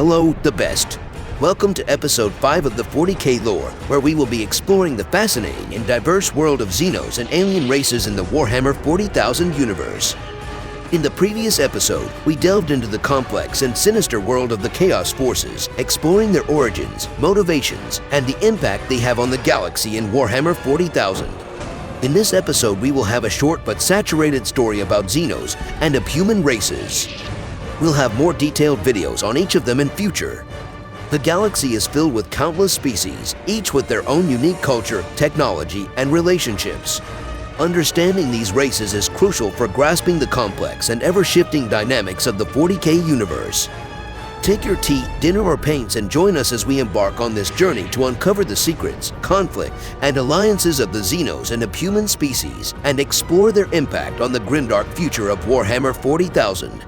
Hello, the best. Welcome to episode 5 of the 40k lore, where we will be exploring the fascinating and diverse world of Xenos and alien races in the Warhammer 40,000 universe. In the previous episode, we delved into the complex and sinister world of the Chaos Forces, exploring their origins, motivations, and the impact they have on the galaxy in Warhammer 40,000. In this episode, we will have a short but saturated story about Xenos and Abhuman races. We'll have more detailed videos on each of them in future. The galaxy is filled with countless species, each with their own unique culture, technology, and relationships. Understanding these races is crucial for grasping the complex and ever-shifting dynamics of the 40k universe. Take your tea, dinner, or paints and join us as we embark on this journey to uncover the secrets, conflict, and alliances of the Xenos and Abhuman species and explore their impact on the grimdark future of Warhammer 40,000.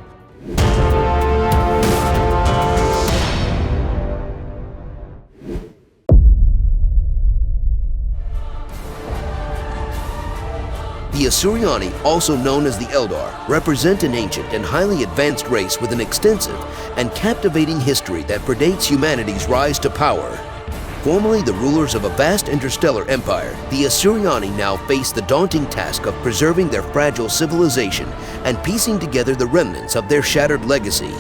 The Asuryani, also known as the Eldar, represent an ancient and highly advanced race with an extensive and captivating history that predates humanity's rise to power. Formerly the rulers of a vast interstellar empire, the Asuryani now face the daunting task of preserving their fragile civilization and piecing together the remnants of their shattered legacy.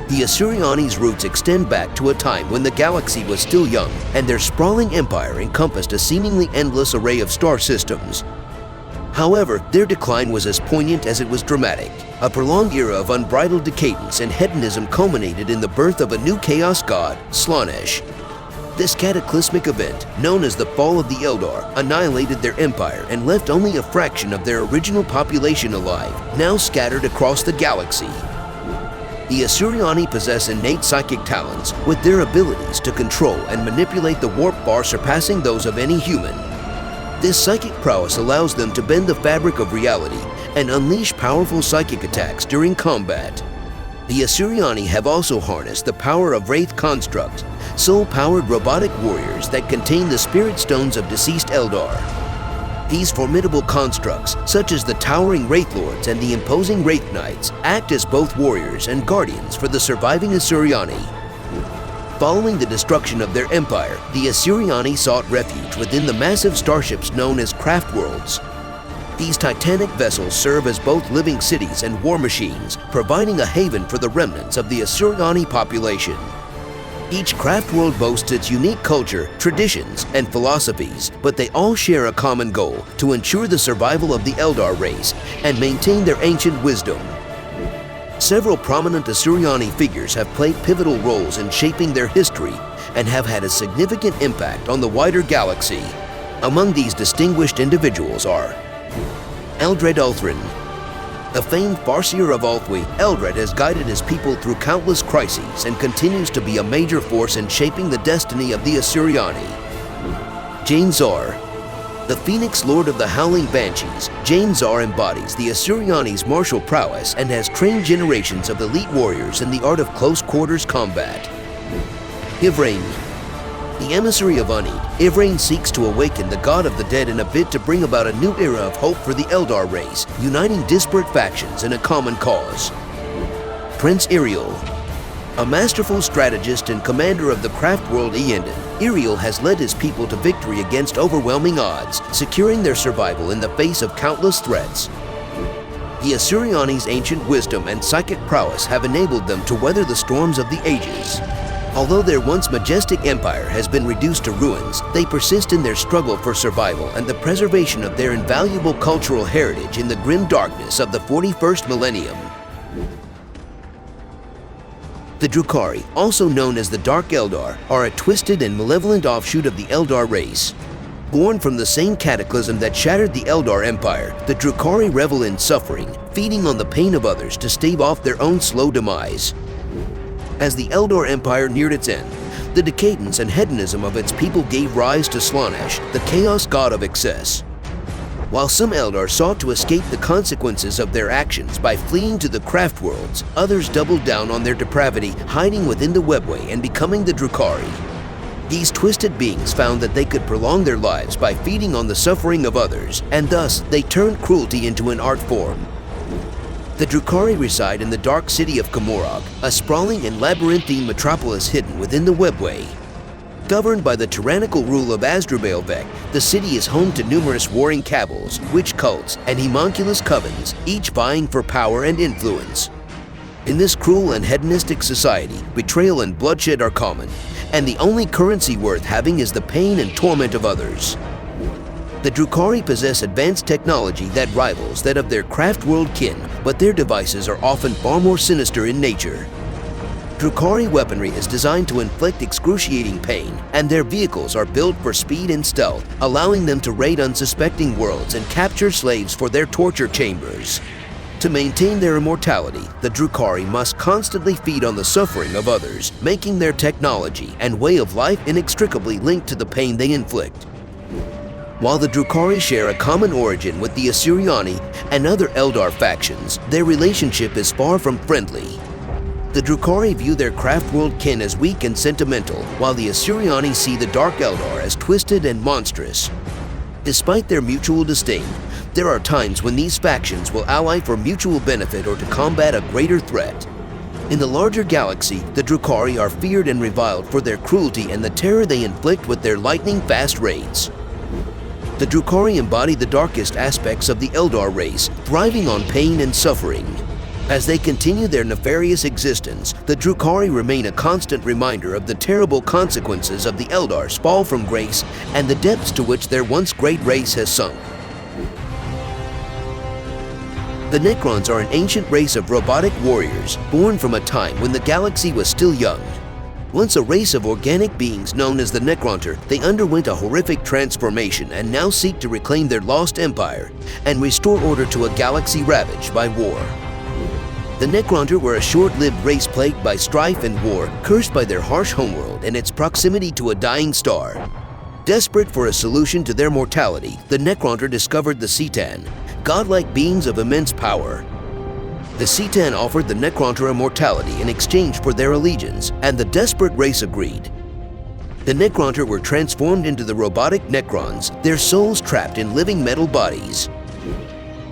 The Asuryani's roots extend back to a time when the galaxy was still young, and their sprawling empire encompassed a seemingly endless array of star systems. However, their decline was as poignant as it was dramatic. A prolonged era of unbridled decadence and hedonism culminated in the birth of a new chaos god, Slaanesh. This cataclysmic event, known as the Fall of the Eldar, annihilated their empire and left only a fraction of their original population alive, now scattered across the galaxy. The Asuryani possess innate psychic talents, with their abilities to control and manipulate the warp far surpassing those of any human. This psychic prowess allows them to bend the fabric of reality and unleash powerful psychic attacks during combat. The Asuryani have also harnessed the power of Wraith constructs, soul-powered robotic warriors that contain the spirit stones of deceased Eldar. These formidable constructs, such as the towering Wraith Lords and the imposing Wraith Knights, act as both warriors and guardians for the surviving Asuryani. Following the destruction of their empire, the Asuryani sought refuge within the massive starships known as craft worlds. These titanic vessels serve as both living cities and war machines, providing a haven for the remnants of the Asuryani population. Each craft world boasts its unique culture, traditions, and philosophies, but they all share a common goal: to ensure the survival of the Eldar race and maintain their ancient wisdom. Several prominent Asuryani figures have played pivotal roles in shaping their history and have had a significant impact on the wider galaxy. Among these distinguished individuals are Eldred Ulthrin. The famed Farseer of Ulthwi, Eldred has guided his people through countless crises and continues to be a major force in shaping the destiny of the Asuryani. Jain Zar. The Phoenix Lord of the Howling Banshees, Jain Zar embodies the Asuryani's martial prowess and has trained generations of elite warriors in the art of close-quarters combat. Ivrain. The emissary of Unid, Ivrain seeks to awaken the god of the dead in a bid to bring about a new era of hope for the Eldar race, uniting disparate factions in a common cause. Prince Iriel. A masterful strategist and commander of the craft world Eandon, Iriel has led his people to victory against overwhelming odds, securing their survival in the face of countless threats. The Asuryani's ancient wisdom and psychic prowess have enabled them to weather the storms of the ages. Although their once majestic empire has been reduced to ruins, they persist in their struggle for survival and the preservation of their invaluable cultural heritage in the grim darkness of the 41st millennium. The Drukhari, also known as the Dark Eldar, are a twisted and malevolent offshoot of the Eldar race. Born from the same cataclysm that shattered the Eldar Empire, the Drukhari revel in suffering, feeding on the pain of others to stave off their own slow demise. As the Eldar Empire neared its end, the decadence and hedonism of its people gave rise to Slaanesh, the chaos god of excess. While some Eldar sought to escape the consequences of their actions by fleeing to the craft worlds, others doubled down on their depravity, hiding within the webway and becoming the Drukhari. These twisted beings found that they could prolong their lives by feeding on the suffering of others, and thus they turned cruelty into an art form. The Drukhari reside in the dark city of Komorog, a sprawling and labyrinthine metropolis hidden within the Webway. Governed by the tyrannical rule of Asdrubaelvek, the city is home to numerous warring cabals, witch cults, and homunculus covens, each vying for power and influence. In this cruel and hedonistic society, betrayal and bloodshed are common, and the only currency worth having is the pain and torment of others. The Drukhari possess advanced technology that rivals that of their craft world kin, but their devices are often far more sinister in nature. Drukhari weaponry is designed to inflict excruciating pain, and their vehicles are built for speed and stealth, allowing them to raid unsuspecting worlds and capture slaves for their torture chambers. To maintain their immortality, the Drukhari must constantly feed on the suffering of others, making their technology and way of life inextricably linked to the pain they inflict. While the Drukhari share a common origin with the Asuryani and other Eldar factions, their relationship is far from friendly. The Drukhari view their craft world kin as weak and sentimental, while the Asuryani see the Dark Eldar as twisted and monstrous. Despite their mutual disdain, there are times when these factions will ally for mutual benefit or to combat a greater threat. In the larger galaxy, the Drukhari are feared and reviled for their cruelty and the terror they inflict with their lightning-fast raids. The Drukhari embody the darkest aspects of the Eldar race, thriving on pain and suffering. As they continue their nefarious existence, the Drukhari remain a constant reminder of the terrible consequences of the Eldar's fall from grace and the depths to which their once great race has sunk. The Necrons are an ancient race of robotic warriors, born from a time when the galaxy was still young. Once a race of organic beings known as the Necronter, they underwent a horrific transformation and now seek to reclaim their lost empire and restore order to a galaxy ravaged by war. The Necronter were a short-lived race plagued by strife and war, cursed by their harsh homeworld and its proximity to a dying star. Desperate for a solution to their mortality, the Necronter discovered the C'tan, godlike beings of immense power. The C'tan offered the Necronter immortality in exchange for their allegiance, and the desperate race agreed. The Necronter were transformed into the robotic Necrons, their souls trapped in living metal bodies.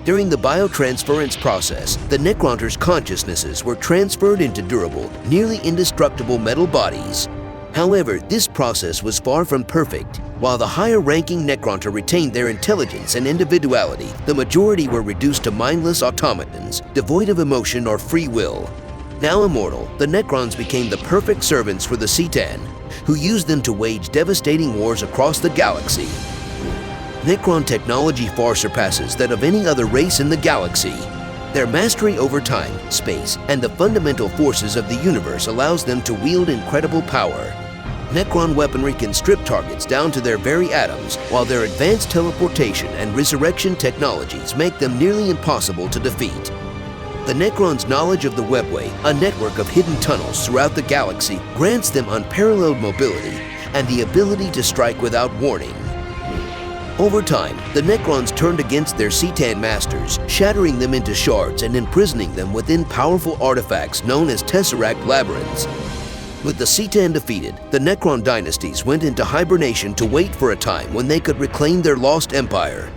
During the biotransference process, the Necronter's consciousnesses were transferred into durable, nearly indestructible metal bodies. However, this process was far from perfect. While the higher-ranking Necronter retained their intelligence and individuality, the majority were reduced to mindless automatons, devoid of emotion or free will. Now immortal, the Necrons became the perfect servants for the C'tan, who used them to wage devastating wars across the galaxy. Necron technology far surpasses that of any other race in the galaxy. Their mastery over time, space, and the fundamental forces of the universe allows them to wield incredible power. Necron weaponry can strip targets down to their very atoms, while their advanced teleportation and resurrection technologies make them nearly impossible to defeat. The Necrons' knowledge of the Webway, a network of hidden tunnels throughout the galaxy, grants them unparalleled mobility and the ability to strike without warning. Over time, the Necrons turned against their C'tan masters, shattering them into shards and imprisoning them within powerful artifacts known as Tesseract labyrinths. With the C'tan defeated, the Necron dynasties went into hibernation to wait for a time when they could reclaim their lost empire.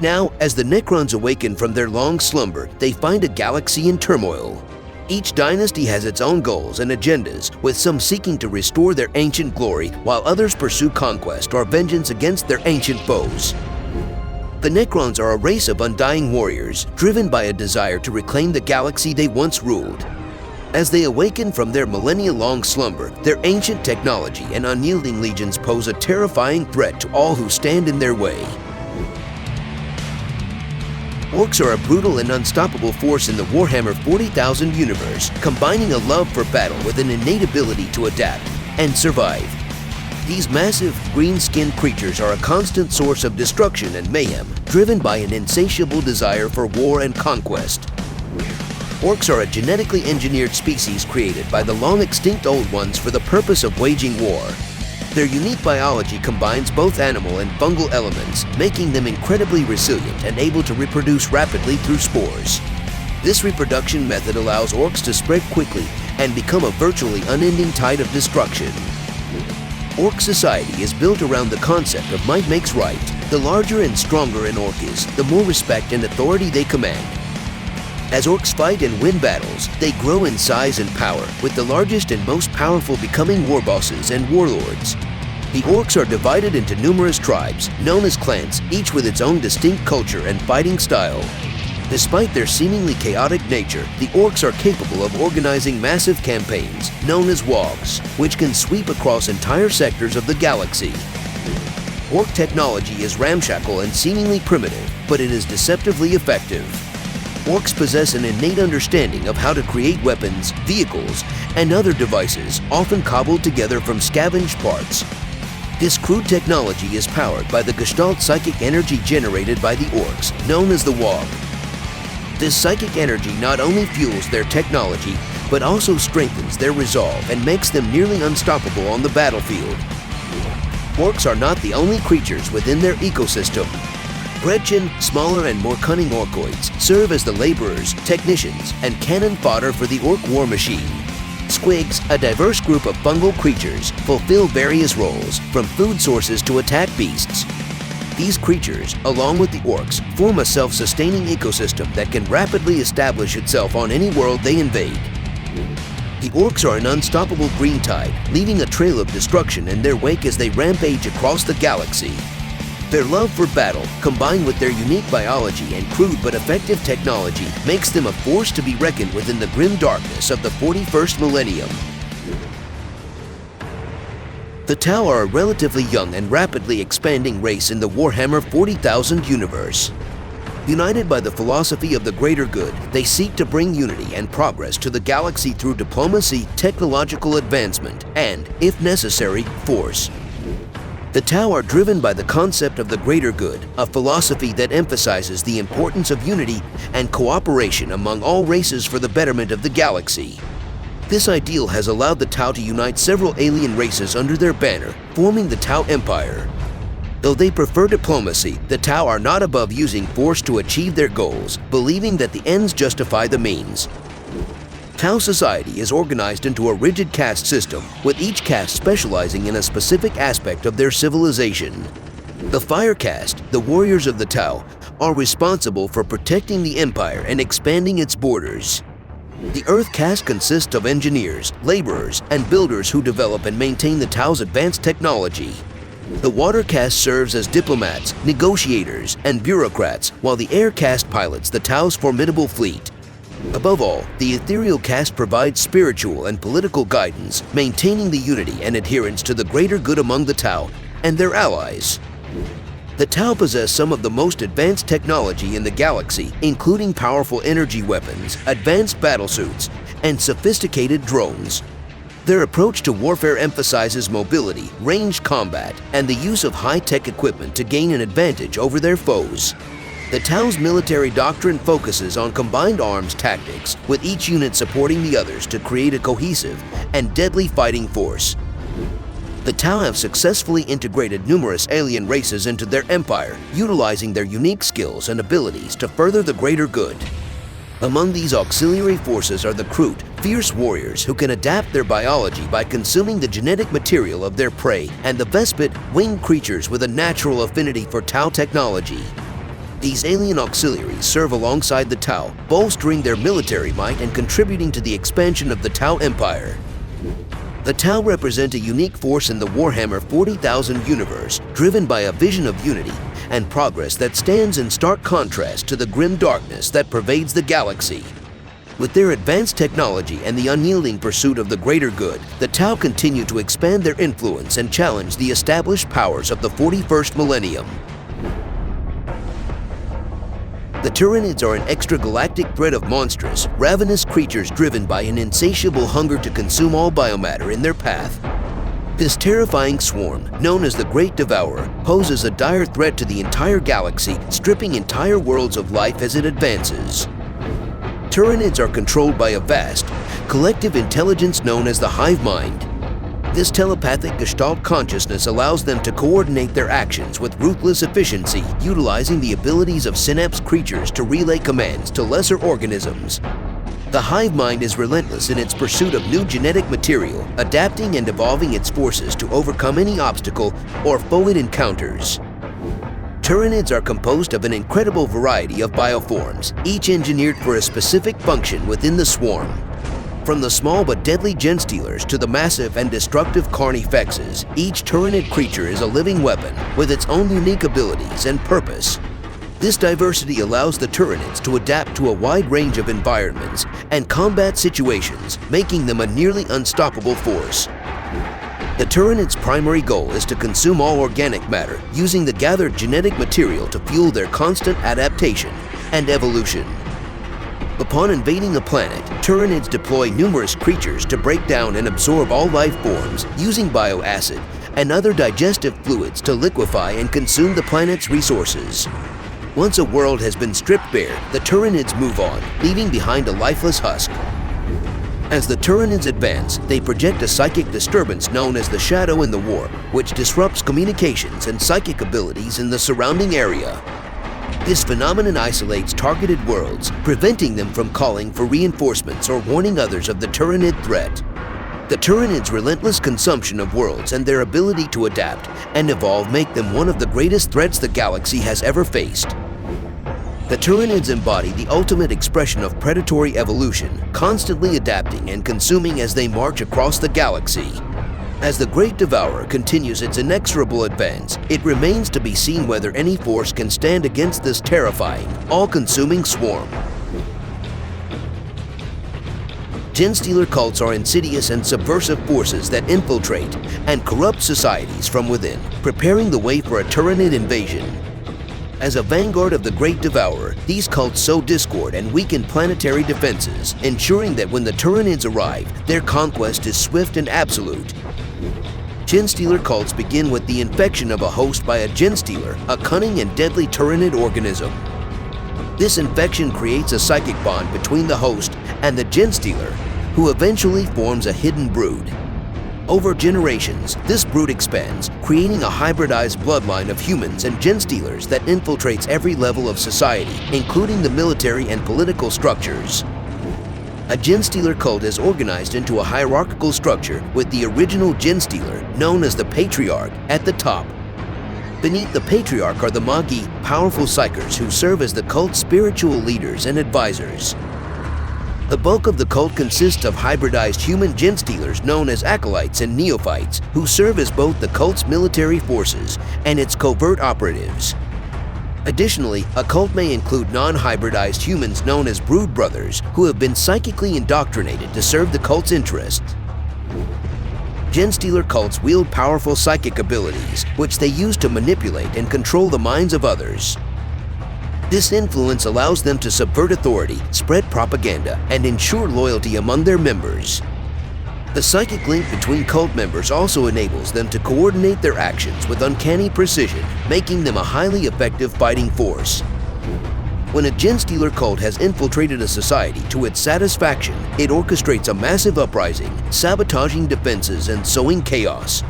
Now, as the Necrons awaken from their long slumber, they find a galaxy in turmoil. Each dynasty has its own goals and agendas, with some seeking to restore their ancient glory, while others pursue conquest or vengeance against their ancient foes. The Necrons are a race of undying warriors, driven by a desire to reclaim the galaxy they once ruled. As they awaken from their millennia-long slumber, their ancient technology and unyielding legions pose a terrifying threat to all who stand in their way. Orks are a brutal and unstoppable force in the Warhammer 40,000 universe, combining a love for battle with an innate ability to adapt and survive. These massive, green-skinned creatures are a constant source of destruction and mayhem, driven by an insatiable desire for war and conquest. Orks are a genetically engineered species created by the long-extinct Old Ones for the purpose of waging war. Their unique biology combines both animal and fungal elements, making them incredibly resilient and able to reproduce rapidly through spores. This reproduction method allows orks to spread quickly and become a virtually unending tide of destruction. Ork society is built around the concept of might makes right. The larger and stronger an ork is, the more respect and authority they command. As Orks fight and win battles, they grow in size and power, with the largest and most powerful becoming war bosses and warlords. The Orks are divided into numerous tribes, known as clans, each with its own distinct culture and fighting style. Despite their seemingly chaotic nature, the Orks are capable of organizing massive campaigns, known as WOGs, which can sweep across entire sectors of the galaxy. Ork technology is ramshackle and seemingly primitive, but it is deceptively effective. Orks possess an innate understanding of how to create weapons, vehicles, and other devices, often cobbled together from scavenged parts. This crude technology is powered by the Gestalt psychic energy generated by the Orks, known as the WOG. This psychic energy not only fuels their technology, but also strengthens their resolve and makes them nearly unstoppable on the battlefield. Orks are not the only creatures within their ecosystem. Gretchen, smaller and more cunning orkoids, serve as the laborers, technicians, and cannon fodder for the Ork war machine. Squigs, a diverse group of fungal creatures, fulfill various roles, from food sources to attack beasts. These creatures, along with the Orks, form a self-sustaining ecosystem that can rapidly establish itself on any world they invade. The Orks are an unstoppable green tide, leaving a trail of destruction in their wake as they rampage across the galaxy. Their love for battle, combined with their unique biology and crude but effective technology, makes them a force to be reckoned with in the grim darkness of the 41st millennium. The Tau are a relatively young and rapidly expanding race in the Warhammer 40,000 universe. United by the philosophy of the greater good, they seek to bring unity and progress to the galaxy through diplomacy, technological advancement, and, if necessary, force. The Tau are driven by the concept of the greater good, a philosophy that emphasizes the importance of unity and cooperation among all races for the betterment of the galaxy. This ideal has allowed the Tau to unite several alien races under their banner, forming the Tau Empire. Though they prefer diplomacy, the Tau are not above using force to achieve their goals, believing that the ends justify the means. Tau society is organized into a rigid caste system, with each caste specializing in a specific aspect of their civilization. The Fire Caste, the warriors of the Tau, are responsible for protecting the Empire and expanding its borders. The Earth Caste consists of engineers, laborers, and builders who develop and maintain the Tau's advanced technology. The Water Caste serves as diplomats, negotiators, and bureaucrats, while the Air Caste pilots the Tau's formidable fleet. Above all, the Ethereal Caste provides spiritual and political guidance, maintaining the unity and adherence to the greater good among the Tau and their allies. The Tau possess some of the most advanced technology in the galaxy, including powerful energy weapons, advanced battlesuits, and sophisticated drones. Their approach to warfare emphasizes mobility, ranged combat, and the use of high-tech equipment to gain an advantage over their foes. The Tau's military doctrine focuses on combined arms tactics, with each unit supporting the others to create a cohesive and deadly fighting force. The Tau have successfully integrated numerous alien races into their empire, utilizing their unique skills and abilities to further the greater good. Among these auxiliary forces are the Kroot, fierce warriors who can adapt their biology by consuming the genetic material of their prey, and the Vespid, winged creatures with a natural affinity for Tau technology. These alien auxiliaries serve alongside the Tau, bolstering their military might and contributing to the expansion of the Tau Empire. The Tau represent a unique force in the Warhammer 40,000 universe, driven by a vision of unity and progress that stands in stark contrast to the grim darkness that pervades the galaxy. With their advanced technology and the unyielding pursuit of the greater good, the Tau continue to expand their influence and challenge the established powers of the 41st millennium. The Tyranids are an extragalactic threat of monstrous, ravenous creatures driven by an insatiable hunger to consume all biomatter in their path. This terrifying swarm, known as the Great Devourer, poses a dire threat to the entire galaxy, stripping entire worlds of life as it advances. Tyranids are controlled by a vast, collective intelligence known as the Hive Mind. This telepathic Gestalt consciousness allows them to coordinate their actions with ruthless efficiency, utilizing the abilities of synapse creatures to relay commands to lesser organisms. The Hive Mind is relentless in its pursuit of new genetic material, adapting and evolving its forces to overcome any obstacle or foe it encounters. Tyranids are composed of an incredible variety of bioforms, each engineered for a specific function within the swarm. From the small but deadly Genestealers to the massive and destructive Carnifexes, each Tyranid creature is a living weapon with its own unique abilities and purpose. This diversity allows the Tyranids to adapt to a wide range of environments and combat situations, making them a nearly unstoppable force. The Tyranids' primary goal is to consume all organic matter, using the gathered genetic material to fuel their constant adaptation and evolution. Upon invading a planet, Tyranids deploy numerous creatures to break down and absorb all life forms, using bioacid and other digestive fluids to liquefy and consume the planet's resources. Once a world has been stripped bare, the Tyranids move on, leaving behind a lifeless husk. As the Tyranids advance, they project a psychic disturbance known as the Shadow in the Warp, which disrupts communications and psychic abilities in the surrounding area. This phenomenon isolates targeted worlds, preventing them from calling for reinforcements or warning others of the Tyranid threat. The Tyranids' relentless consumption of worlds and their ability to adapt and evolve make them one of the greatest threats the galaxy has ever faced. The Tyranids embody the ultimate expression of predatory evolution, constantly adapting and consuming as they march across the galaxy. As the Great Devourer continues its inexorable advance, it remains to be seen whether any force can stand against this terrifying, all-consuming swarm. Genestealer cults are insidious and subversive forces that infiltrate and corrupt societies from within, preparing the way for a Tyranid invasion. As a vanguard of the Great Devourer, these cults sow discord and weaken planetary defenses, ensuring that when the Tyranids arrive, their conquest is swift and absolute. Genestealer cults begin with the infection of a host by a Genestealer, a cunning and deadly Tyranid organism. This infection creates a psychic bond between the host and the Genestealer, who eventually forms a hidden brood. Over generations, this brood expands, creating a hybridized bloodline of humans and Genestealers that infiltrates every level of society, including the military and political structures. A Genestealer cult is organized into a hierarchical structure with the original Genestealer, known as the Patriarch, at the top. Beneath the Patriarch are the Magi, powerful psychers who serve as the cult's spiritual leaders and advisors. The bulk of the cult consists of hybridized human Genestealers known as acolytes and neophytes, who serve as both the cult's military forces and its covert operatives. Additionally, a cult may include non-hybridized humans known as brood brothers, who have been psychically indoctrinated to serve the cult's interests. Genestealer cults wield powerful psychic abilities, which they use to manipulate and control the minds of others. This influence allows them to subvert authority, spread propaganda, and ensure loyalty among their members. The psychic link between cult members also enables them to coordinate their actions with uncanny precision, making them a highly effective fighting force. When a Genestealer cult has infiltrated a society to its satisfaction, it orchestrates a massive uprising, sabotaging defenses and sowing chaos.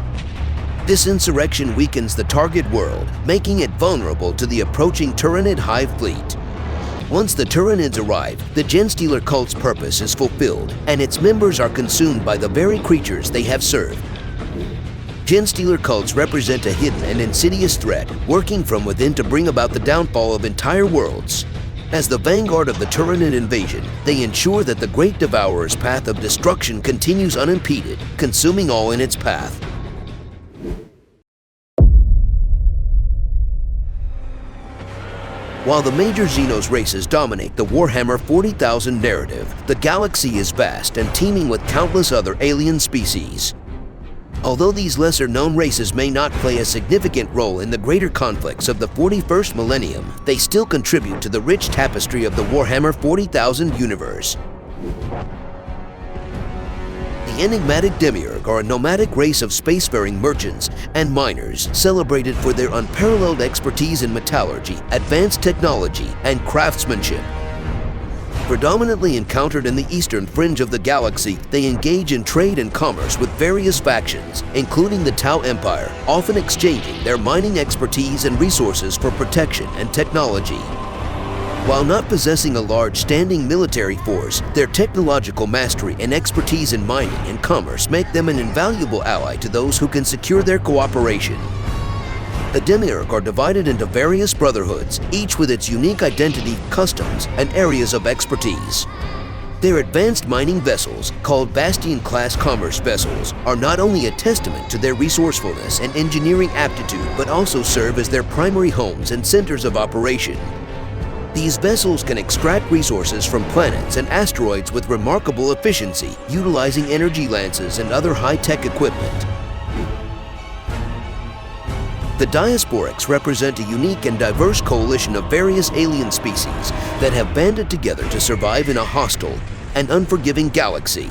This insurrection weakens the target world, making it vulnerable to the approaching Tyranid hive fleet. Once the Tyranids arrive, the Genestealer cult's purpose is fulfilled, and its members are consumed by the very creatures they have served. Genestealer cults represent a hidden and insidious threat, working from within to bring about the downfall of entire worlds. As the vanguard of the Tyranid invasion, they ensure that the Great Devourer's path of destruction continues unimpeded, consuming all in its path. While the major Xenos races dominate the Warhammer 40,000 narrative, the galaxy is vast and teeming with countless other alien species. Although these lesser-known races may not play a significant role in the greater conflicts of the 41st millennium, they still contribute to the rich tapestry of the Warhammer 40,000 universe. The enigmatic Demiurg are a nomadic race of spacefaring merchants and miners celebrated for their unparalleled expertise in metallurgy, advanced technology, and craftsmanship. Predominantly encountered in the eastern fringe of the galaxy, they engage in trade and commerce with various factions, including the Tau Empire, often exchanging their mining expertise and resources for protection and technology. While not possessing a large standing military force, their technological mastery and expertise in mining and commerce make them an invaluable ally to those who can secure their cooperation. The Demiurg are divided into various brotherhoods, each with its unique identity, customs, and areas of expertise. Their advanced mining vessels, called Bastion-class commerce vessels, are not only a testament to their resourcefulness and engineering aptitude, but also serve as their primary homes and centers of operation. These vessels can extract resources from planets and asteroids with remarkable efficiency, utilizing energy lances and other high-tech equipment. The Diasporex represent a unique and diverse coalition of various alien species that have banded together to survive in a hostile and unforgiving galaxy.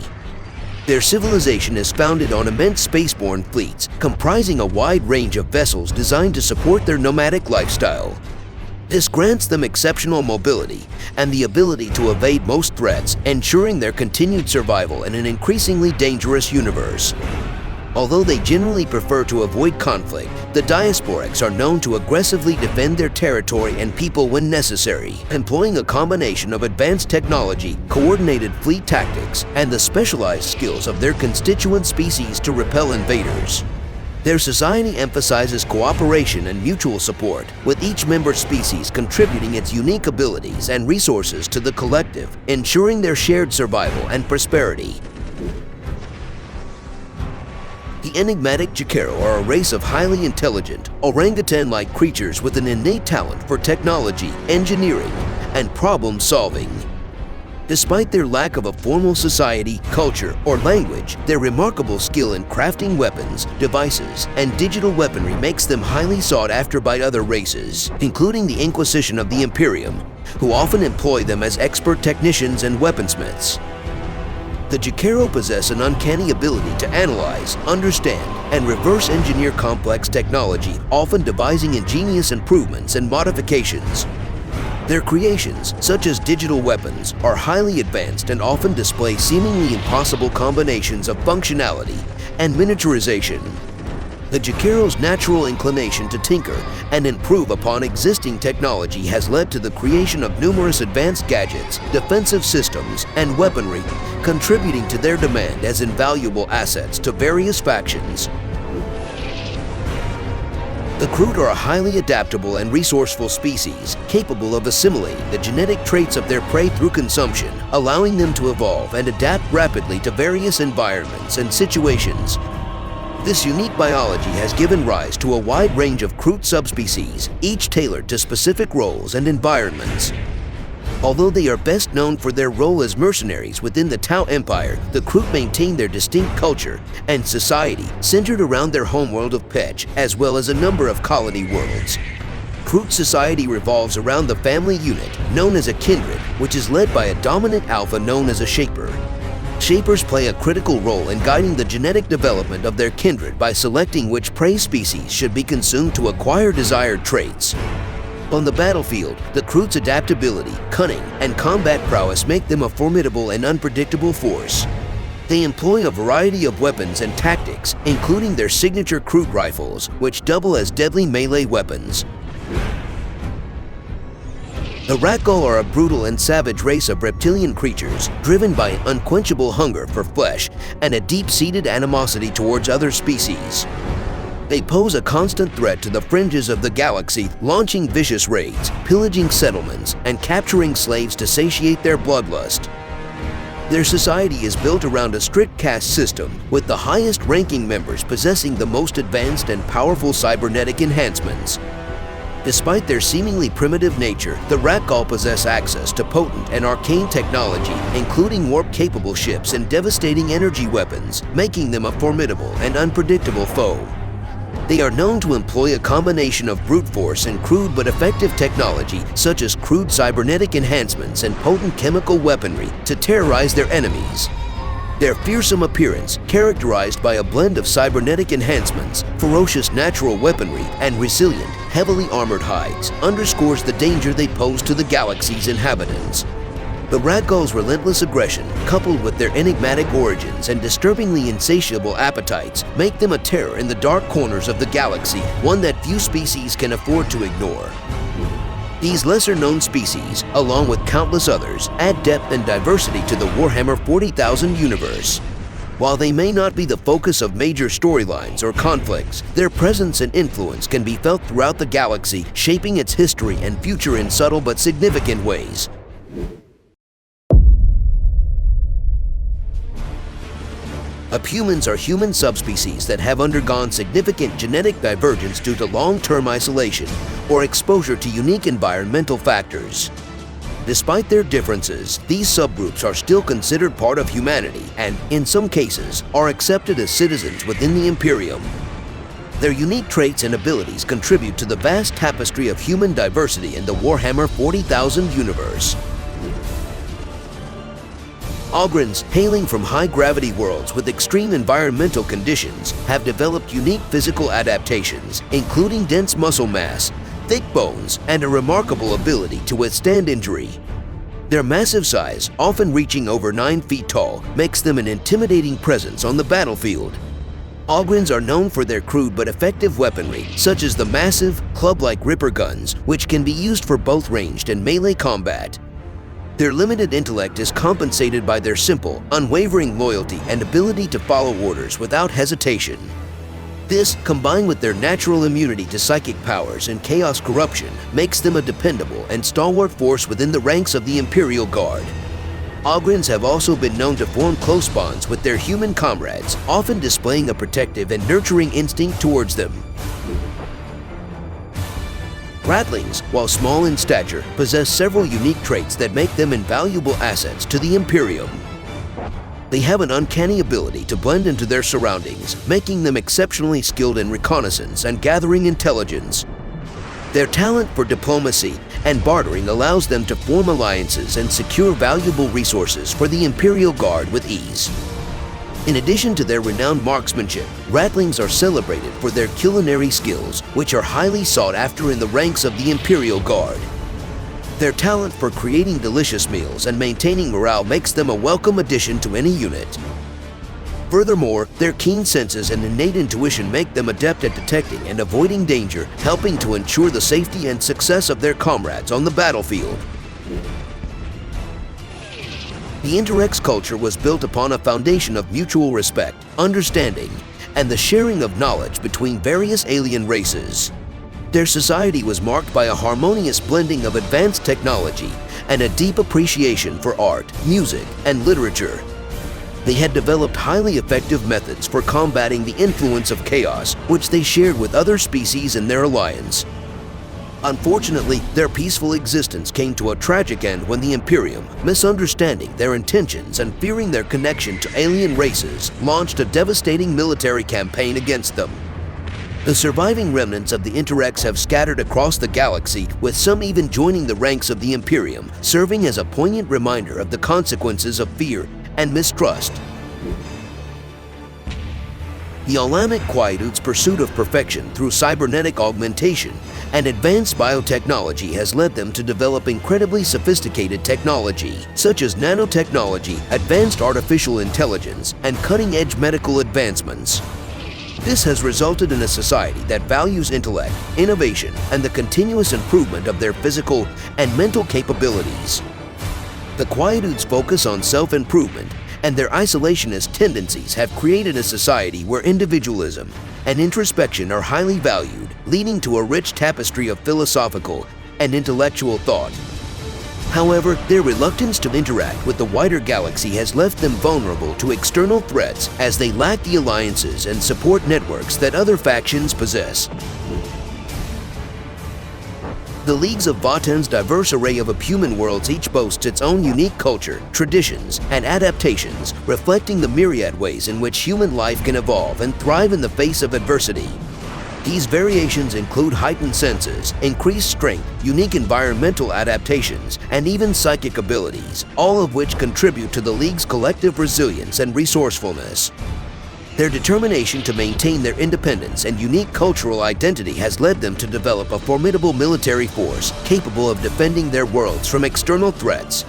Their civilization is founded on immense spaceborne fleets, comprising a wide range of vessels designed to support their nomadic lifestyle. This grants them exceptional mobility and the ability to evade most threats, ensuring their continued survival in an increasingly dangerous universe. Although they generally prefer to avoid conflict, the Diasporex are known to aggressively defend their territory and people when necessary, employing a combination of advanced technology, coordinated fleet tactics, and the specialized skills of their constituent species to repel invaders. Their society emphasizes cooperation and mutual support, with each member species contributing its unique abilities and resources to the collective, ensuring their shared survival and prosperity. The enigmatic Jokaero are a race of highly intelligent, orangutan-like creatures with an innate talent for technology, engineering, and problem-solving. Despite their lack of a formal society, culture, or language, their remarkable skill in crafting weapons, devices, and digital weaponry makes them highly sought after by other races, including the Inquisition of the Imperium, who often employ them as expert technicians and weaponsmiths. The Jokaero possess an uncanny ability to analyze, understand, and reverse engineer complex technology, often devising ingenious improvements and modifications. Their creations, such as digital weapons, are highly advanced and often display seemingly impossible combinations of functionality and miniaturization. The Jokaero's natural inclination to tinker and improve upon existing technology has led to the creation of numerous advanced gadgets, defensive systems, and weaponry, contributing to their demand as invaluable assets to various factions. The Kroot are a highly adaptable and resourceful species, capable of assimilating the genetic traits of their prey through consumption, allowing them to evolve and adapt rapidly to various environments and situations. This unique biology has given rise to a wide range of Kroot subspecies, each tailored to specific roles and environments. Although they are best known for their role as mercenaries within the Tau Empire, the Kroot maintain their distinct culture and society centered around their homeworld of Petch, as well as a number of colony worlds. Kroot society revolves around the family unit known as a kindred, which is led by a dominant alpha known as a Shaper. Shapers play a critical role in guiding the genetic development of their kindred by selecting which prey species should be consumed to acquire desired traits. On the battlefield, the Kroot's adaptability, cunning, and combat prowess make them a formidable and unpredictable force. They employ a variety of weapons and tactics, including their signature Kroot rifles, which double as deadly melee weapons. The Rak'Gol are a brutal and savage race of reptilian creatures, driven by an unquenchable hunger for flesh and a deep-seated animosity towards other species. They pose a constant threat to the fringes of the galaxy, launching vicious raids, pillaging settlements, and capturing slaves to satiate their bloodlust. Their society is built around a strict caste system, with the highest-ranking members possessing the most advanced and powerful cybernetic enhancements. Despite their seemingly primitive nature, the Rak'Gol possess access to potent and arcane technology, including warp-capable ships and devastating energy weapons, making them a formidable and unpredictable foe. They are known to employ a combination of brute force and crude but effective technology, such as crude cybernetic enhancements and potent chemical weaponry, to terrorize their enemies. Their fearsome appearance, characterized by a blend of cybernetic enhancements, ferocious natural weaponry, and resilient, heavily armored hides, underscores the danger they pose to the galaxy's inhabitants. The Rak'Gol's relentless aggression, coupled with their enigmatic origins and disturbingly insatiable appetites, make them a terror in the dark corners of the galaxy, one that few species can afford to ignore. These lesser-known species, along with countless others, add depth and diversity to the Warhammer 40,000 universe. While they may not be the focus of major storylines or conflicts, their presence and influence can be felt throughout the galaxy, shaping its history and future in subtle but significant ways. Abhumans are human subspecies that have undergone significant genetic divergence due to long-term isolation or exposure to unique environmental factors. Despite their differences, these subgroups are still considered part of humanity and, in some cases, are accepted as citizens within the Imperium. Their unique traits and abilities contribute to the vast tapestry of human diversity in the Warhammer 40,000 universe. Ogryns, hailing from high-gravity worlds with extreme environmental conditions, have developed unique physical adaptations, including dense muscle mass, thick bones, and a remarkable ability to withstand injury. Their massive size, often reaching over 9 feet tall, makes them an intimidating presence on the battlefield. Ogryns are known for their crude but effective weaponry, such as the massive, club-like Ripper guns, which can be used for both ranged and melee combat. Their limited intellect is compensated by their simple, unwavering loyalty and ability to follow orders without hesitation. This, combined with their natural immunity to psychic powers and chaos corruption, makes them a dependable and stalwart force within the ranks of the Imperial Guard. Ogryns have also been known to form close bonds with their human comrades, often displaying a protective and nurturing instinct towards them. Ratlings, while small in stature, possess several unique traits that make them invaluable assets to the Imperium. They have an uncanny ability to blend into their surroundings, making them exceptionally skilled in reconnaissance and gathering intelligence. Their talent for diplomacy and bartering allows them to form alliances and secure valuable resources for the Imperial Guard with ease. In addition to their renowned marksmanship, Ratlings are celebrated for their culinary skills, which are highly sought after in the ranks of the Imperial Guard. Their talent for creating delicious meals and maintaining morale makes them a welcome addition to any unit. Furthermore, their keen senses and innate intuition make them adept at detecting and avoiding danger, helping to ensure the safety and success of their comrades on the battlefield. The Interex culture was built upon a foundation of mutual respect, understanding, and the sharing of knowledge between various alien races. Their society was marked by a harmonious blending of advanced technology and a deep appreciation for art, music, and literature. They had developed highly effective methods for combating the influence of chaos, which they shared with other species in their alliance. Unfortunately, their peaceful existence came to a tragic end when the Imperium, misunderstanding their intentions and fearing their connection to alien races, launched a devastating military campaign against them. The surviving remnants of the Interex have scattered across the galaxy, with some even joining the ranks of the Imperium, serving as a poignant reminder of the consequences of fear and mistrust. The Olamic Quietude's pursuit of perfection through cybernetic augmentation and advanced biotechnology has led them to develop incredibly sophisticated technology, such as nanotechnology, advanced artificial intelligence, and cutting-edge medical advancements. This has resulted in a society that values intellect, innovation, and the continuous improvement of their physical and mental capabilities. The Quietude's focus on self-improvement and their isolationist tendencies have created a society where individualism and introspection are highly valued, leading to a rich tapestry of philosophical and intellectual thought. However, their reluctance to interact with the wider galaxy has left them vulnerable to external threats as they lack the alliances and support networks that other factions possess. The Leagues of Votan's diverse array of Abhuman worlds each boasts its own unique culture, traditions, and adaptations, reflecting the myriad ways in which human life can evolve and thrive in the face of adversity. These variations include heightened senses, increased strength, unique environmental adaptations, and even psychic abilities, all of which contribute to the League's collective resilience and resourcefulness. Their determination to maintain their independence and unique cultural identity has led them to develop a formidable military force capable of defending their worlds from external threats.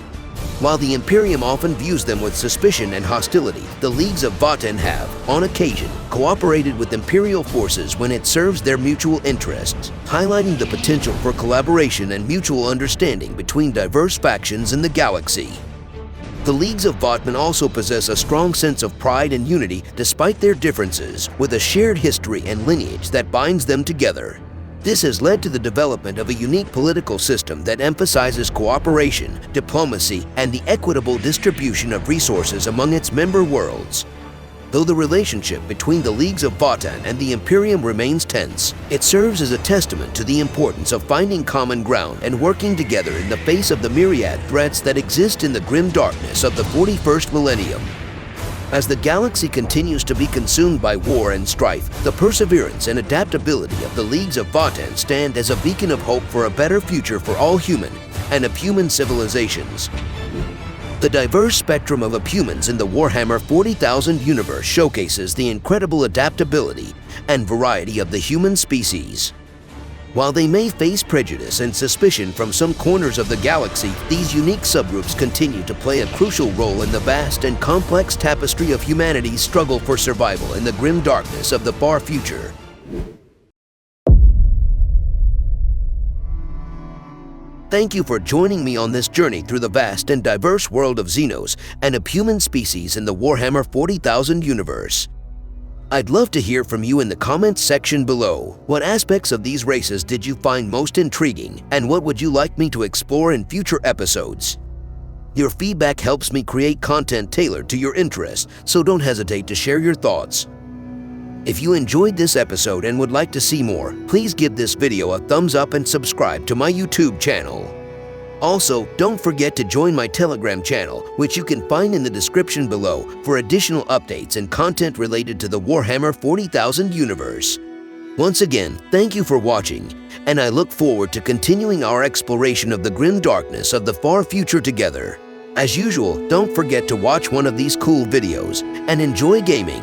While the Imperium often views them with suspicion and hostility, the Leagues of Votan have, on occasion, cooperated with Imperial forces when it serves their mutual interests, highlighting the potential for collaboration and mutual understanding between diverse factions in the galaxy. The Leagues of Vatman also possess a strong sense of pride and unity despite their differences, with a shared history and lineage that binds them together. This has led to the development of a unique political system that emphasizes cooperation, diplomacy, and the equitable distribution of resources among its member worlds. Though the relationship between the Leagues of Votann and the Imperium remains tense, it serves as a testament to the importance of finding common ground and working together in the face of the myriad threats that exist in the grim darkness of the 41st millennium. As the galaxy continues to be consumed by war and strife, the perseverance and adaptability of the Leagues of Votann stand as a beacon of hope for a better future for all human and Abhuman civilizations. The diverse spectrum of Abhumans in the Warhammer 40,000 universe showcases the incredible adaptability and variety of the human species. While they may face prejudice and suspicion from some corners of the galaxy, these unique subgroups continue to play a crucial role in the vast and complex tapestry of humanity's struggle for survival in the grim darkness of the far future. Thank you for joining me on this journey through the vast and diverse world of Xenos and Abhuman species in the Warhammer 40,000 universe. I'd love to hear from you in the comments section below. What aspects of these races did you find most intriguing, and what would you like me to explore in future episodes? Your feedback helps me create content tailored to your interests, so don't hesitate to share your thoughts. If you enjoyed this episode and would like to see more, please give this video a thumbs up and subscribe to my YouTube channel. Also, don't forget to join my Telegram channel, which you can find in the description below for additional updates and content related to the Warhammer 40,000 universe. Once again, thank you for watching, and I look forward to continuing our exploration of the grim darkness of the far future together. As usual, don't forget to watch one of these cool videos and enjoy gaming.